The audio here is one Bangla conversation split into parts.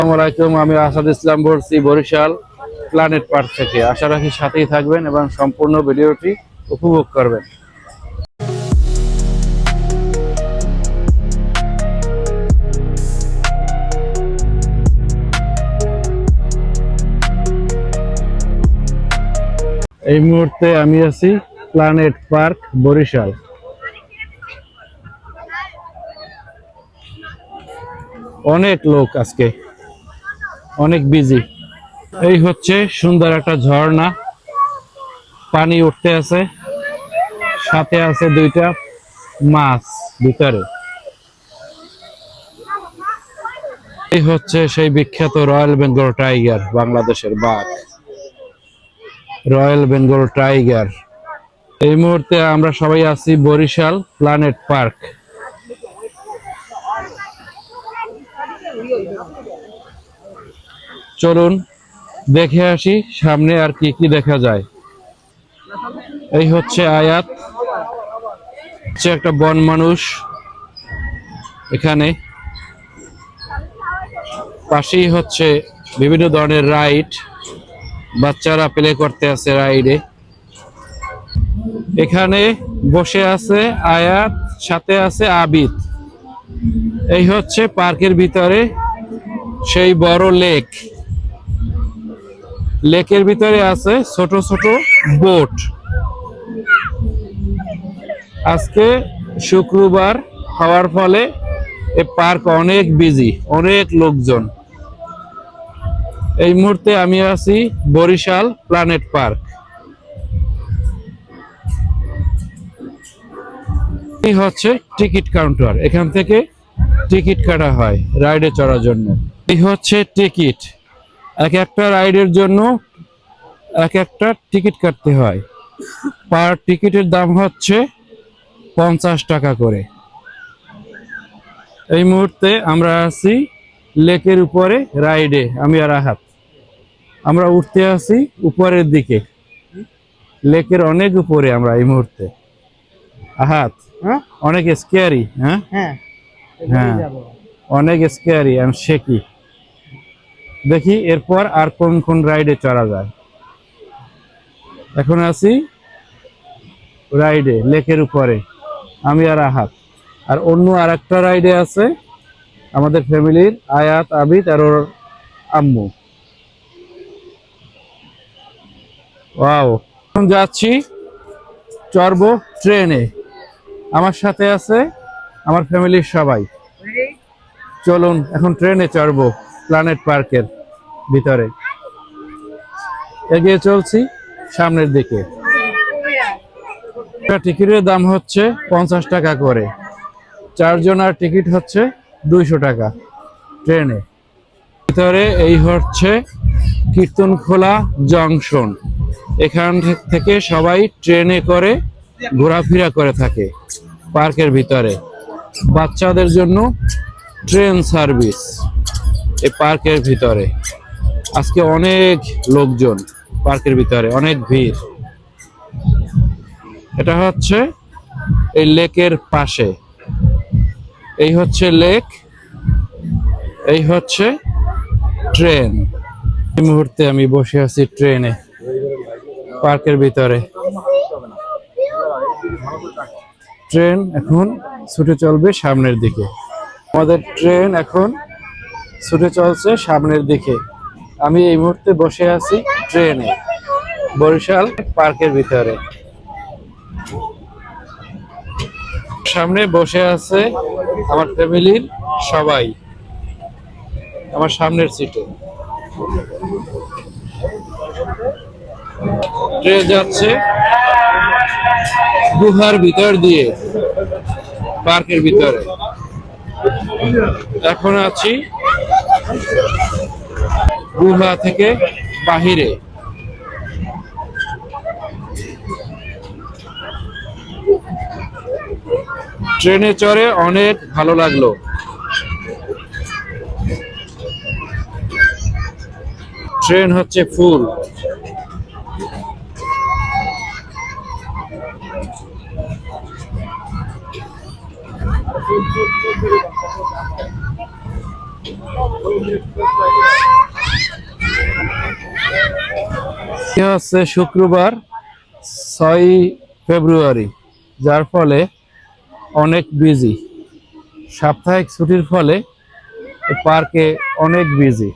আসসালামু আলাইকুম, আমি আসাদ ইসলাম বলছি বরিশাল প্ল্যানেট পার্ক থেকে। আশা রাখি সাথেই থাকবেন এবং সম্পূর্ণ ভিডিওটি উপভোগ করবেন। এই মুহূর্তে আমি আছি প্ল্যানেট পার্ক বরিশাল। অনেক লোক আজকে, অনেক বিজি। এই হচ্ছে সুন্দর একটা ঝর্ণা, পানি উঠতে আছে, সাথে আছে দুইটা মাছ ভিতরে। এই হচ্ছে সেই বিখ্যাত রয়্যাল বেঙ্গল টাইগার, বাংলাদেশের বাঘ, রয়্যাল বেঙ্গল টাইগার। এই মুহূর্তে আমরা সবাই আছি বরিশাল প্ল্যানেট পার্ক। চলুন দেখে আসি সামনে আর কি কি দেখা যায়। এই হচ্ছে আয়াত, হচ্ছে একটা বন মানুষ। এখানে পাশেই হচ্ছে বিভিন্ন ধরনের রাইড, বাচ্চারা প্লে করতে আছে রাইডে। এখানে বসে আছে আয়াত, সাথে আছে আবিদ। এই হচ্ছে পার্কের ভিতরে সেই বড় লেক। লেকের ভিতরে আছে ছোট ছোট বোট। আজকে শুক্রবার হওয়ার ফলে এই পার্ক অনেক বিজি, অনেক লোকজন। এই মুহূর্তে আমি আছি বরিশাল প্ল্যানেট পার্ক। এই হচ্ছে টিকিট কাউন্টার, এখান থেকে টিকিট কাটা হয় রাইডে চড়ার জন্য। এই হচ্ছে টিকিট, এক একটা রাইডের জন্য এক একটা টিকিট কাটতে হয়। পার টিকিটের দাম হচ্ছে 50 টাকা করে। এই মুহূর্তে আমরা আছি লেকের উপরে রাইডে, আমি আর আহাত। আমরা উঠতে আছি উপরের দিকে, লেকের অনেক উপরে আমরা এই মুহূর্তে। আহাত অনেক স্কেয়ারি। হ্যাঁ, অনেক স্কেয়ারি এন্ড শেকি। দেখি এরপর আর কোন কোন রাইডে চড়া যায়। এখন আছি রাইডে লেকের উপরে, আমি আর আহাত। আর অন্য আর একটা রাইডে আছে আমাদের ফ্যামিলির আয়াত, আবিদ আর ওর আম্মু। ওয়াও, এখন যাচ্ছি চড়বো ট্রেনে। আমার সাথে আছে আমার ফ্যামিলির সবাই। চলুন এখন ট্রেনে চড়বো প্ল্যানেট পার্কের ভিতরে। এগিয়ে চলছি সামনের দিকে। টিকিটের দাম হচ্ছে 50 টাকা করে। 4 জনের টিকিট হচ্ছে 200 টাকা ট্রেনে। ভিতরে এই হচ্ছে কীর্তনখোলা জংশন। এখান থেকে সবাই ট্রেনে করে ঘোরাফেরা করে থাকে পার্কের ভিতরে। বাচ্চাদের জন্য ট্রেন সার্ভিস এই পার্কের ভিতরে। আজকে অনেক লোকজন পার্কের ভিতরে, অনেক ভিড়। এটা হচ্ছে এই লেকের পাশে। এই হচ্ছে লেক, এই হচ্ছে ট্রেন। এই মুহূর্তে আমি বসে আছি ট্রেনে পার্কের ভিতরে। ট্রেন এখন ছুটে চলবে সামনের দিকে। আমাদের ট্রেন এখন ছুটে চলছে সামনের দিকে। আমি এই মুহূর্তে বসে আছি ট্রেনে বরিশাল পার্কের ভিতরে। সামনে বসে আছে আমার ফ্যামিলির সবাই আমার সামনের সিটে। ট্রেন যাচ্ছে গুহার ভিতর দিয়ে পার্কের ভিতরে। এখন আছি গুহা থেকে বাহিরে। ট্রেনে চড়ে অনেক ভালো লাগলো। ট্রেন হচ্ছে ফুল। হচ্ছে শুক্রবার 6 ফেব্রুয়ারি, যার ফলে অনেক বিজি। সাপ্তাহিক ছুটির ফলে পার্কে অনেক বিজি।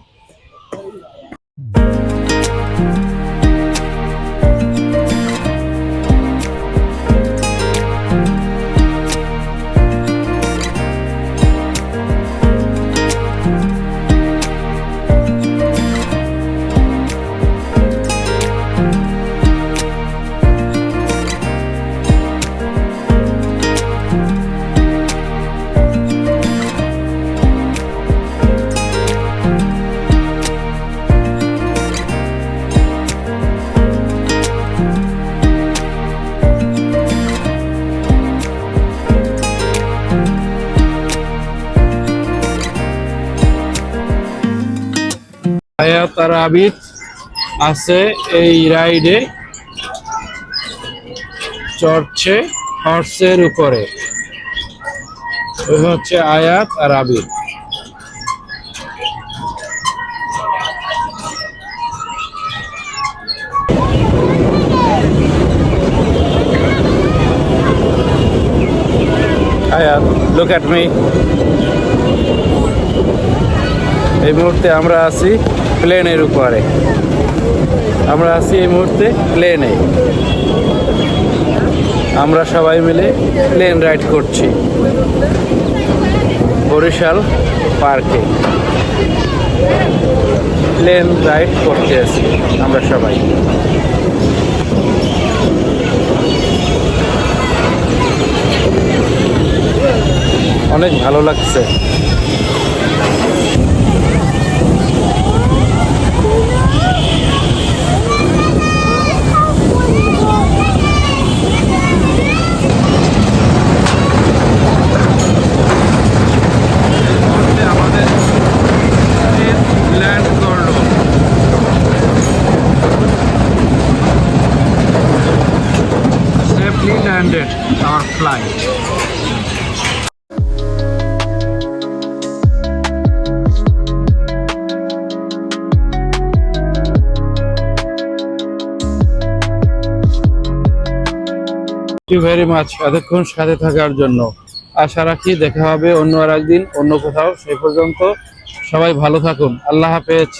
হায়াত আর আবিদ আছে এই রাইডে, চড়ছে হর্সের উপরে। ওই হচ্ছে আয়াত আর আবিদ। আয়াত, লুক এট মি। এই মুহূর্তে আমরা আছি প্লেনের উপরে। আমরা আছি এই মুহূর্তে প্লেনে। আমরা সবাই মিলে প্লেন রাইড করছি বরিশাল পার্কে। প্লেন রাইড করতে আছি আমরা সবাই। অনেক ভালো লাগছে। Landed our flight. Thank you very much এতক্ষণ সাথে থাকার জন্য। আশা রাখি দেখা হবে অন্য আর একদিন অন্য কোথাও। সেই পর্যন্ত সবাই ভালো থাকুন। আল্লাহ হাফেজ।